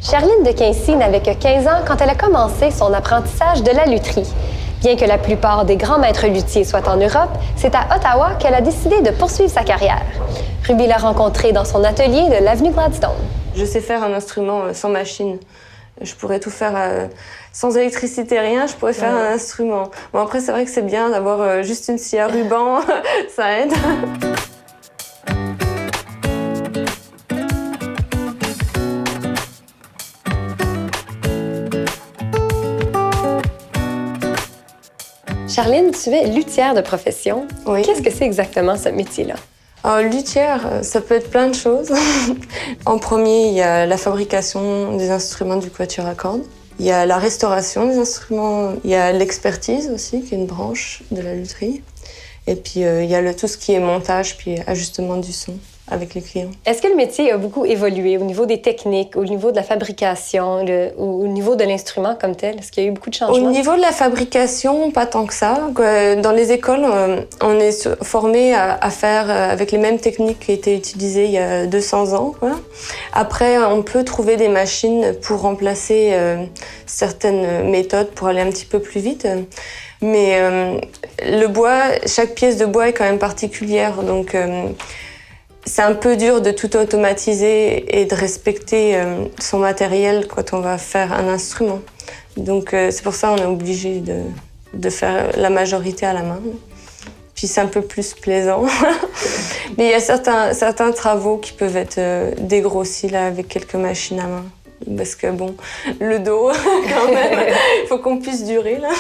Charline de Quincy n'avait que 15 ans quand elle a commencé son apprentissage de la lutherie. Bien que la plupart des grands maîtres luthiers soient en Europe, c'est à Ottawa qu'elle a décidé de poursuivre sa carrière. Ruby l'a rencontrée dans son atelier de l'avenue Gladstone. Je sais faire un instrument sans machine. Je pourrais tout faire sans électricité, rien, je pourrais faire un instrument. Bon, après, c'est vrai que c'est bien d'avoir juste une scie à ruban, ça aide. Charline, tu es luthière de profession. Oui. Qu'est-ce que c'est exactement ce métier-là? Alors, luthière, ça peut être plein de choses. En premier, il y a la fabrication des instruments du quatuor à cordes. Il y a la restauration des instruments. Il y a l'expertise aussi, qui est une branche de la lutherie. Et puis, il y a tout ce qui est montage puis ajustement du son avec les clients. Est-ce que le métier a beaucoup évolué au niveau des techniques, au niveau de la fabrication, au niveau de l'instrument comme tel? Est-ce qu'il y a eu beaucoup de changements? Au niveau de la fabrication, pas tant que ça. Dans les écoles, on est formé à faire avec les mêmes techniques qui étaient utilisées il y a 200 ans. Quoi. Après, on peut trouver des machines pour remplacer certaines méthodes pour aller un petit peu plus vite. Mais le bois, chaque pièce de bois est quand même particulière. Donc, c'est un peu dur de tout automatiser et de respecter son matériel quand on va faire un instrument. Donc c'est pour ça qu'on est obligé de faire la majorité à la main. Puis c'est un peu plus plaisant. Mais il y a certains travaux qui peuvent être dégrossis là, avec quelques machines à main. Parce que bon, le dos, quand même, il faut qu'on puisse durer là.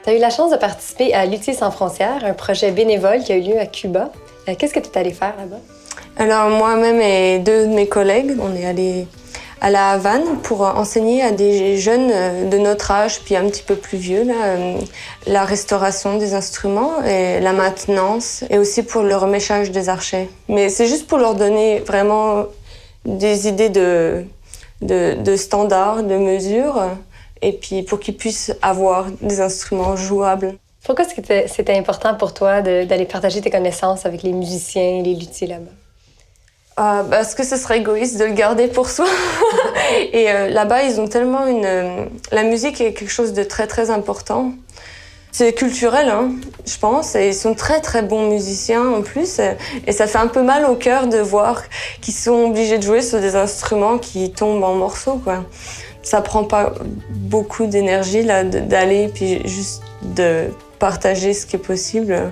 Tu as eu la chance de participer à Luthiers sans frontières, un projet bénévole qui a eu lieu à Cuba. Qu'est-ce que tu es allé faire là-bas? Alors, moi-même et deux de mes collègues, on est allés à La Havane pour enseigner à des jeunes de notre âge, puis un petit peu plus vieux, là, la restauration des instruments et la maintenance, et aussi pour le reméchage des archets. Mais c'est juste pour leur donner vraiment des idées de standards, de mesures, et puis pour qu'ils puissent avoir des instruments jouables. Pourquoi est-ce que c'était important pour toi d'aller partager tes connaissances avec les musiciens et les luthiers là-bas? Parce que ce serait égoïste de le garder pour soi. Et là-bas, ils ont tellement la musique est quelque chose de très, très important. C'est culturel, hein, je pense, et ils sont très, très bons musiciens en plus. Et ça fait un peu mal au cœur de voir qu'ils sont obligés de jouer sur des instruments qui tombent en morceaux, quoi. Ça prend pas beaucoup d'énergie là d'aller puis juste de partager ce qui est possible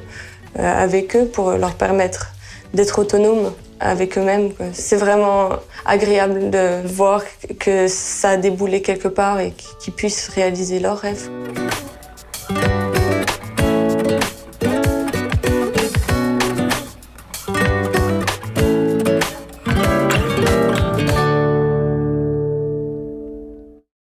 avec eux pour leur permettre d'être autonomes avec eux-mêmes. C'est vraiment agréable de voir que ça a déboulé quelque part et qu'ils puissent réaliser leurs rêves.